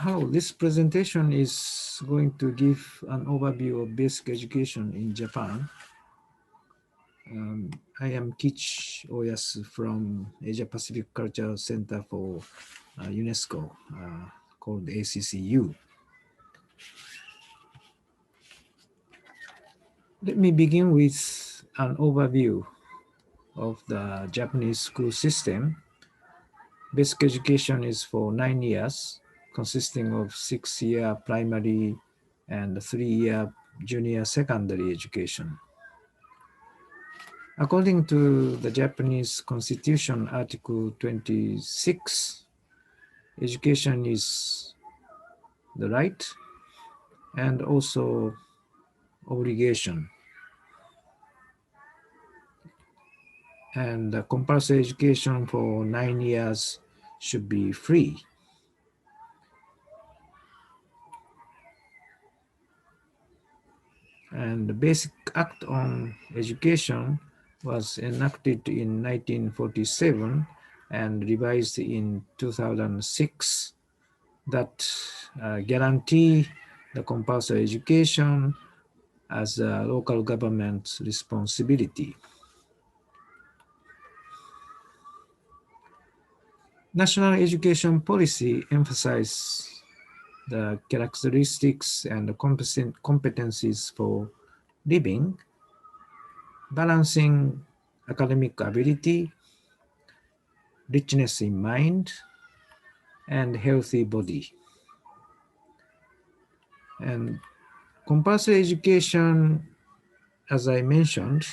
Hello, this presentation is going to give an overview of basic education in Japan. I am Kichi Oyasu from Asia Pacific Cultural Center for UNESCO, called ACCU. Let me begin with an overview of the Japanese school system. Basic education is for 9 years, consisting of 6-year primary and 3-year junior secondary education. According to the Japanese Constitution, Article 26, education is the right and also obligation. And the compulsory education for 9 years should be free. And the Basic Act on Education was enacted in 1947 and revised in 2006 that guarantee the compulsory education as a local government's responsibility. National education policy emphasizes the characteristics and the competencies for living, balancing academic ability, richness in mind, and healthy body. And compulsory education, as I mentioned,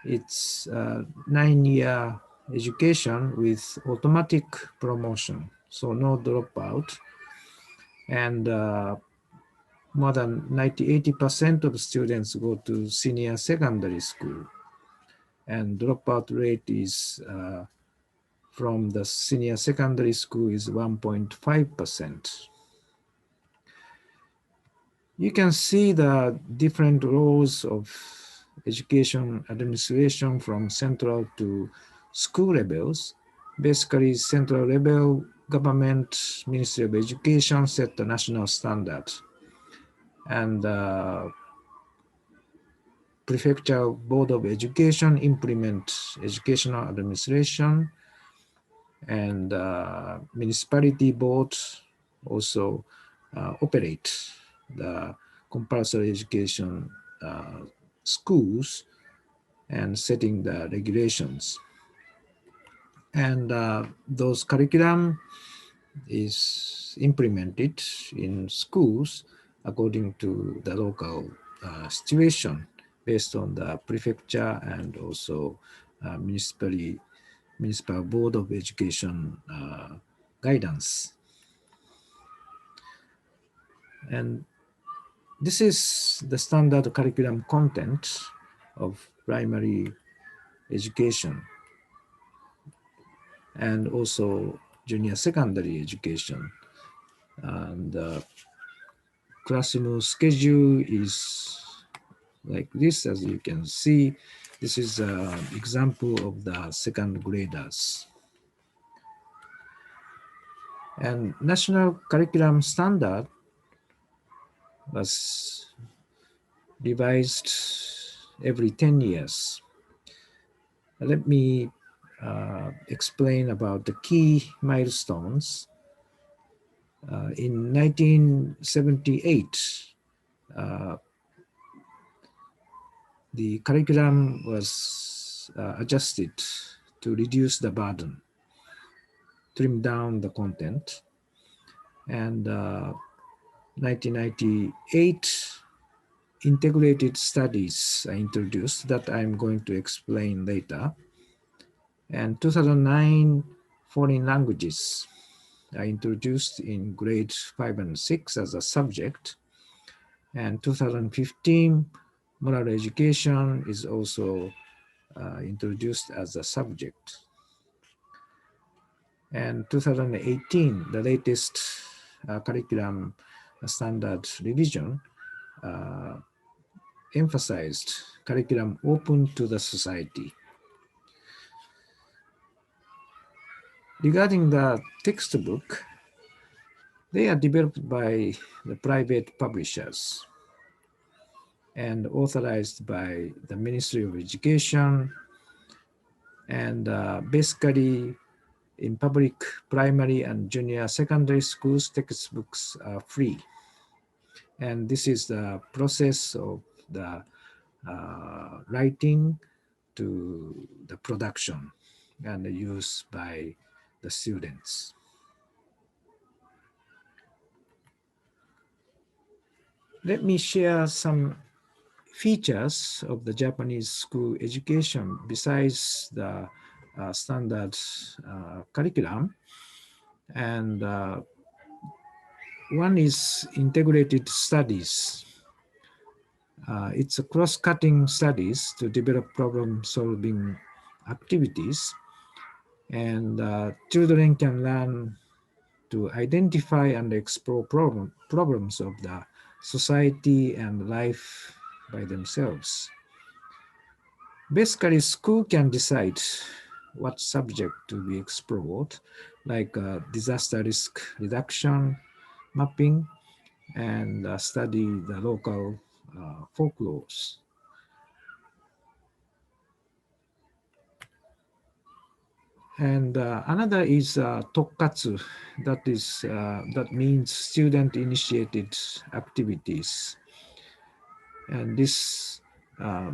it's a 9-year education with automatic promotion, so no dropout. And more than 80% of students go to senior secondary school. And dropout rate is from the senior secondary school is 1.5%. You can see the different roles of education administration from central to school levels. Basically, central level government, Ministry of Education set the national standard. And Prefecture Board of Education implement educational administration, and municipality board also operate the compulsory education schools and setting the regulations. And those curriculum is implemented in schools according to the local situation based on the prefecture and also municipal board of education guidance. And this is the standard curriculum content of primary education and also junior secondary education. And the classroom schedule is like this, as you can see. This is an example of the second graders. And national curriculum standard was revised every 10 years. Let me explain about the key milestones. In 1978, the curriculum was adjusted to reduce the burden, trim down the content. And 1998, integrated studies are introduced that I'm going to explain later. And 2009, foreign languages are introduced in grades 5 and 6 as a subject. And 2015, moral education is also introduced as a subject. And 2018, the latest curriculum standard revision emphasized curriculum open to the society. Regarding the textbook, They are developed by the private publishers and authorized by the Ministry of Education, and basically in public primary and junior secondary schools, textbooks are free. And this is the process of the writing to the production and the use by the students. Let me share some features of the Japanese school education besides the standard curriculum. And one is integrated studies. It's a cross-cutting studies to develop problem-solving activities, and children can learn to identify and explore problems of the society and life by themselves. Basically, school can decide what subject to be explored, like disaster risk reduction, mapping, and study the local folklores. And another is tokkatsu, that means student-initiated activities, and this uh,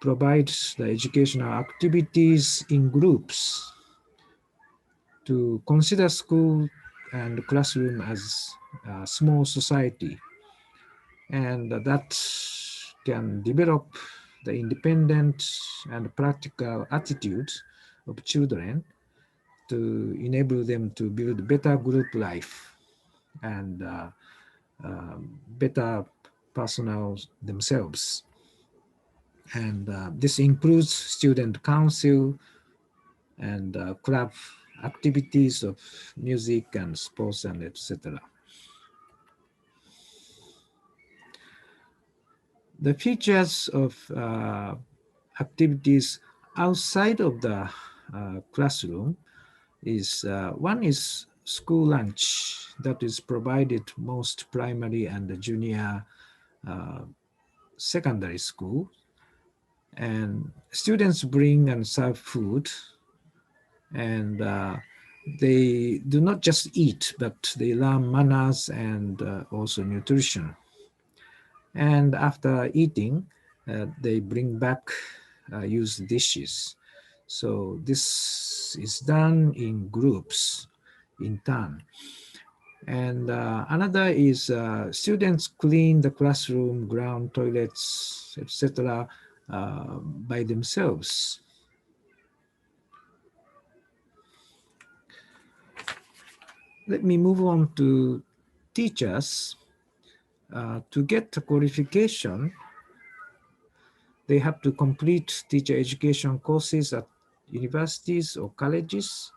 provides the educational activities in groups to consider school and classroom as a small society, and that can develop the independent and practical attitude of children to enable them to build better group life and better personal themselves. And this includes student council and club activities of music and sports and etc. The features of activities outside of the classroom is one is school lunch that is provided most primary and junior uh, secondary school, and students bring and serve food, and they do not just eat, but they learn manners and also nutrition. And after eating, they bring back used dishes. So this is done in groups in turn. And another is students clean the classroom, ground, toilets, etc. By themselves. Let me move on to teachers. To get a qualification, they have to complete teacher education courses at universities or colleges,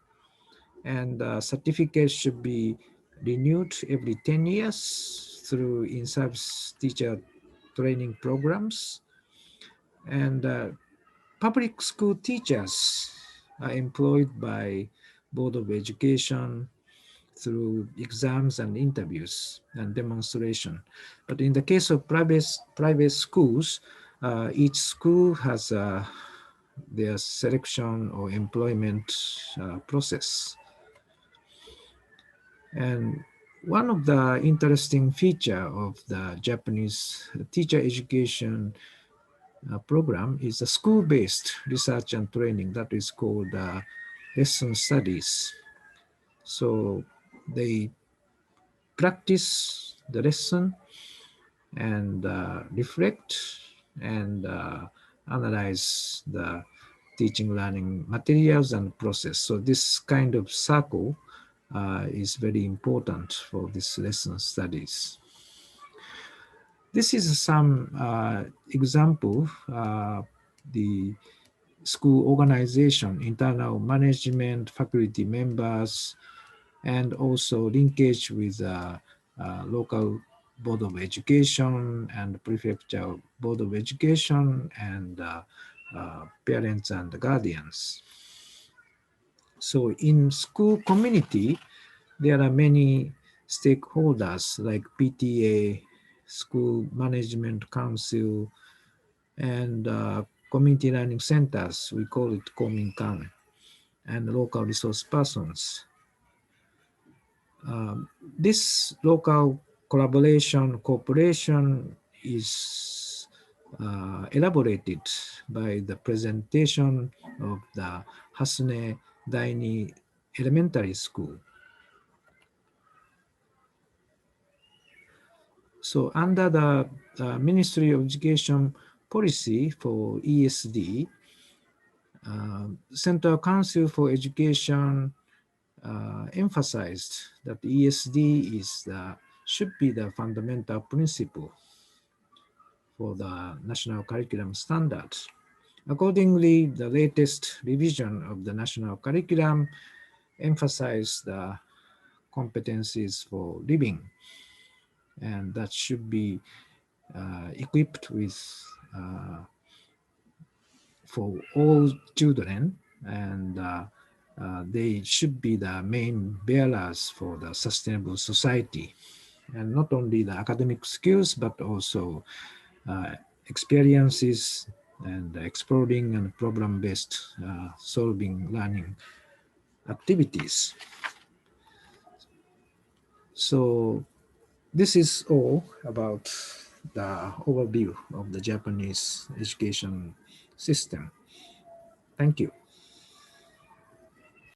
and certificates should be renewed every 10 years through in-service teacher training programs. And public school teachers are employed by Board of Education through exams and interviews and demonstration. But in the case of private schools, each school has their selection or employment process. And one of the interesting feature of the Japanese teacher education program is a school-based research and training that is called lesson studies. So they practice the lesson and reflect and analyze the teaching learning materials and process. So this kind of circle is very important for this lesson studies. This is some example, the school organization, internal management, faculty members, and also linkage with local Board of Education and Prefecture Board of Education and parents and guardians. So in school community, there are many stakeholders like PTA, school management council, and community learning centers. We call it Kominkan, and local resource persons. This local cooperation is elaborated by the presentation of the Hasune Daini Elementary School. So under the Ministry of Education policy for ESD, Central Council for Education emphasized that ESD should be the fundamental principle for the national curriculum standards. Accordingly, the latest revision of the national curriculum emphasized the competencies for living, and that should be equipped with for all children, and they should be the main bearers for the sustainable society, and not only the academic skills but also experiences and exploring and problem-based solving learning activities. So this is all about the overview of the Japanese education system. Thank you.